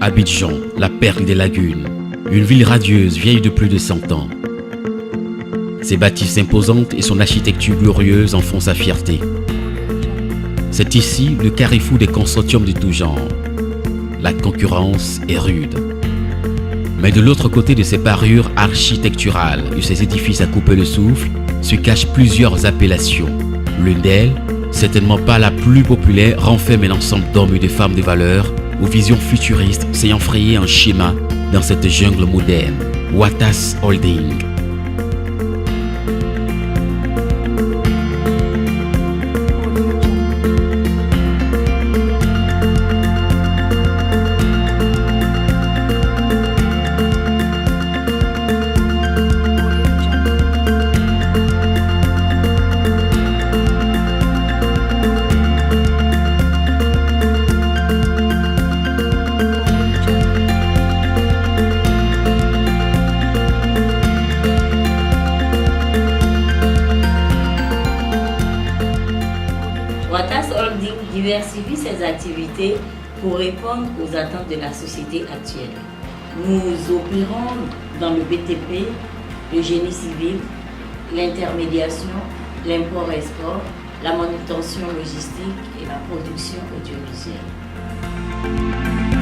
Abidjan, la perle des lagunes, une ville radieuse vieille de plus de 100 ans. Ses bâtisses imposantes et son architecture glorieuse en font sa fierté. C'est ici le carrefour des consortiums de tout genre. La concurrence est rude. Mais de l'autre côté de ces parures architecturales et ces édifices à couper le souffle, se cachent plusieurs appellations. L'une d'elles, certainement pas la plus populaire, renferme un ensemble d'hommes et de femmes de valeur aux visions futuristes s'ayant frayé un schéma dans cette jungle moderne. Watas Holding. Watas Holding diversifie ses activités pour répondre aux attentes de la société actuelle. Nous opérons dans le BTP, le génie civil, l'intermédiation, l'import-export, la manutention logistique et la production audiovisuelle.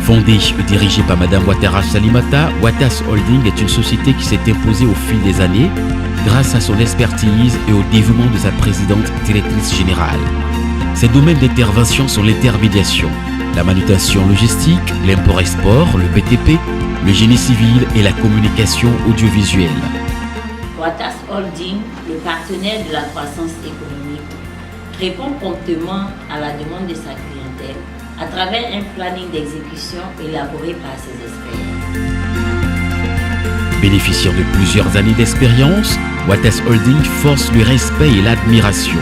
Fondée et dirigée par Madame Ouattara Salimata, Watas Holding est une société qui s'est imposée au fil des années grâce à son expertise et au dévouement de sa présidente directrice générale. Ses domaines d'intervention sont l'intermédiation, la manutention logistique, l'import-export, le BTP, le génie civil et la communication audiovisuelle. Watas Holding, le partenaire de la croissance économique, répond promptement à la demande de sa clientèle à travers un planning d'exécution élaboré par ses experts. Bénéficiant de plusieurs années d'expérience, Watas Holding force le respect et l'admiration.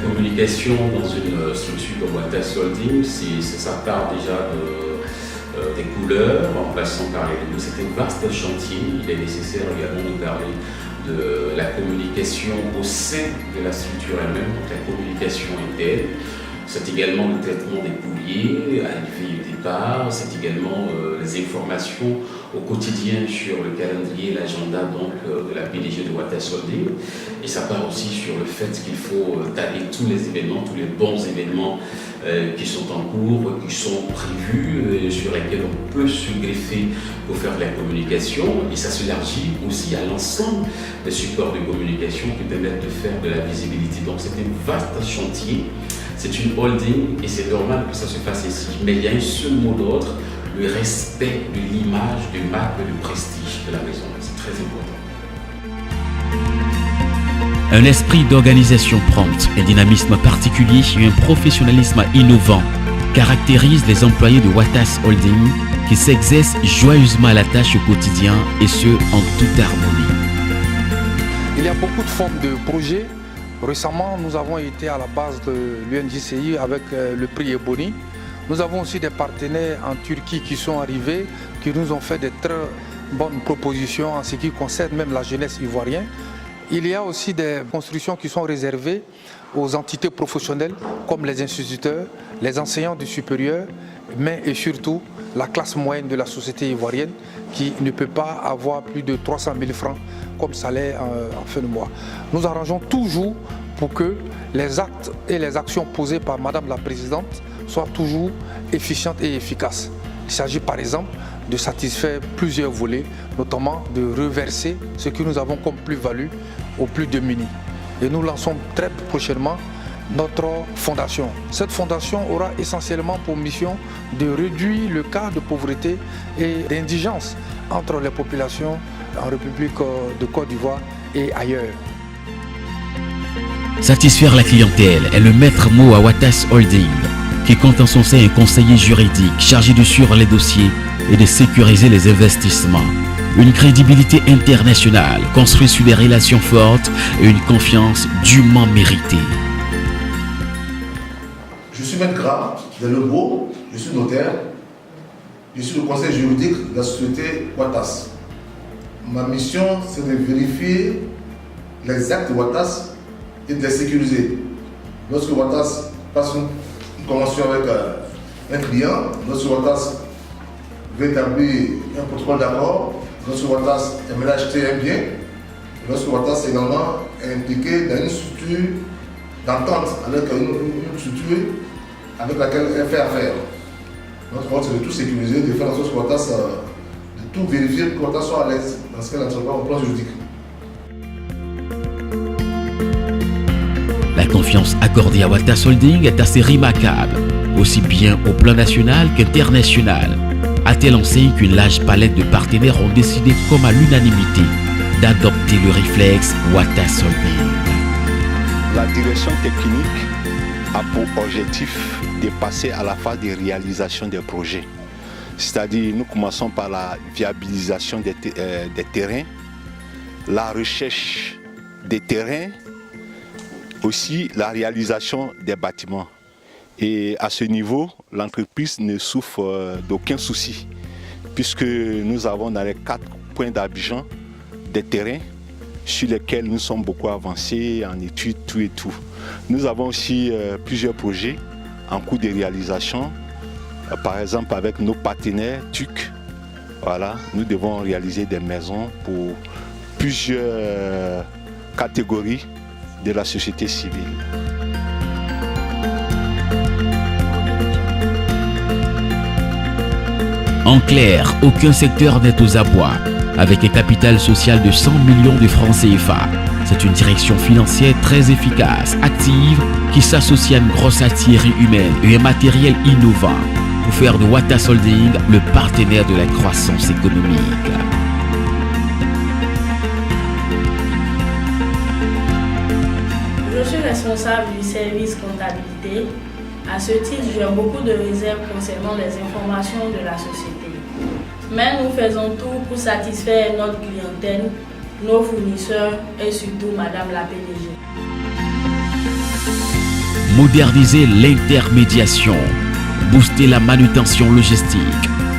La communication dans une structure comme Watas Holding, ça part déjà des couleurs, en passant par les logos. C'est un vaste chantier. Il est nécessaire également de parler de la communication au sein de la structure elle-même, donc la communication interne. C'est également le traitement des courriers à l'arrivée et départ, c'est également les informations au quotidien sur le calendrier, l'agenda de la PDG de Watas Holding. Et ça part aussi sur le fait qu'il faut tailler tous les événements, tous les bons événements qui sont en cours, qui sont prévus, sur lesquels on peut se greffer pour faire de la communication. Et ça s'élargit aussi à l'ensemble des supports de communication qui permettent de faire de la visibilité. Donc c'est un vaste chantier. C'est une holding et c'est normal que ça se fasse ici. Mais il y a un seul mot d'ordre, le respect de l'image, de marque, de prestige de la maison. C'est très important. Un esprit d'organisation prompte, un dynamisme particulier et un professionnalisme innovant caractérisent les employés de Watas Holding qui s'exercent joyeusement à la tâche au quotidien et ce, en toute harmonie. Il y a beaucoup de formes de projets. Récemment, nous avons été à la base de l'UNJCI avec le prix Ebony. Nous avons aussi des partenaires en Turquie qui sont arrivés, qui nous ont fait de très bonnes propositions en ce qui concerne même la jeunesse ivoirienne. Il y a aussi des constructions qui sont réservées aux entités professionnelles comme les instituteurs, les enseignants du supérieur, mais et surtout la classe moyenne de la société ivoirienne qui ne peut pas avoir plus de 300 000 francs comme salaire en fin de mois. Nous arrangeons toujours pour que les actes et les actions posées par Madame la Présidente soient toujours efficientes et efficaces. Il s'agit par exemple de satisfaire plusieurs volets, notamment de reverser ce que nous avons comme plus-value aux plus démunis. Et nous lançons très prochainement notre fondation. Cette fondation aura essentiellement pour mission de réduire le cas de pauvreté et d'indigence entre les populations en République de Côte d'Ivoire et ailleurs. Satisfaire la clientèle est le maître mot à Watas Holding, qui compte en son sein un conseiller juridique chargé de suivre les dossiers et de sécuriser les investissements. Une crédibilité internationale construite sur des relations fortes et une confiance dûment méritée. Je suis maître Gra de Lebeau, je suis notaire, je suis le conseil juridique de la société Watas. Ma mission, c'est de vérifier les actes de Watas et de les sécuriser. Lorsque Watas passe une convention avec un client, notre Watas veut établir un protocole d'accord, notre Watas aimerait acheter un bien, notre Watas est également impliqué dans une structure d'entente avec une structure avec laquelle elle fait affaire. Notre rôle, c'est de tout sécuriser, de faire en sorte que Watas, de tout vérifier pour que Watas soit à l'aise dans ce qu'elle entreprend au plan juridique. La confiance accordée à Watas Holding est assez remarquable, aussi bien au plan national qu'international. À telle enseigne qu'une large palette de partenaires ont décidé, comme à l'unanimité, d'adopter le réflexe Watas Holding. La direction technique a pour objectif de passer à la phase de réalisation des projets. C'est-à-dire, nous commençons par la viabilisation des terrains, la recherche des terrains, aussi la réalisation des bâtiments. Et à ce niveau, l'entreprise ne souffre d'aucun souci, puisque nous avons dans les 4 points d'Abidjan des terrains sur lesquels nous sommes beaucoup avancés en études, tout et tout. Nous avons aussi plusieurs projets en cours de réalisation, par exemple avec nos partenaires TUC. Voilà, nous devons réaliser des maisons pour plusieurs catégories de la société civile. En clair, aucun secteur n'est aux abois. Avec un capital social de 100 millions de francs CFA, c'est une direction financière très efficace, active, qui s'associe à une grosse artillerie humaine et un matériel innovant pour faire de Watas Holding le partenaire de la croissance économique. Je suis responsable du service comptabilité. À ce titre, j'ai beaucoup de réserves concernant les informations de la société. Mais nous faisons tout pour satisfaire notre clientèle, nos fournisseurs et surtout Madame la PDG. Moderniser l'intermédiation, booster la manutention logistique,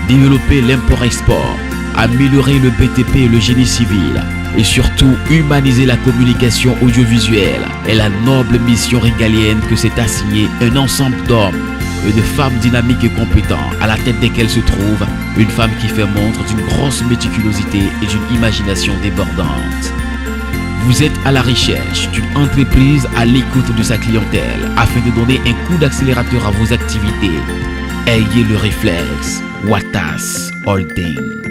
développer l'import-export, améliorer le BTP et le génie civil et surtout humaniser la communication audiovisuelle est la noble mission régalienne que s'est assignée un ensemble d'hommes et de femmes dynamiques et compétents, à la tête desquelles se trouve une femme qui fait montre d'une grosse méticulosité et d'une imagination débordante. Vous êtes à la recherche d'une entreprise à l'écoute de sa clientèle afin de donner un coup d'accélérateur à vos activités. Ayez le réflexe Watas Holding.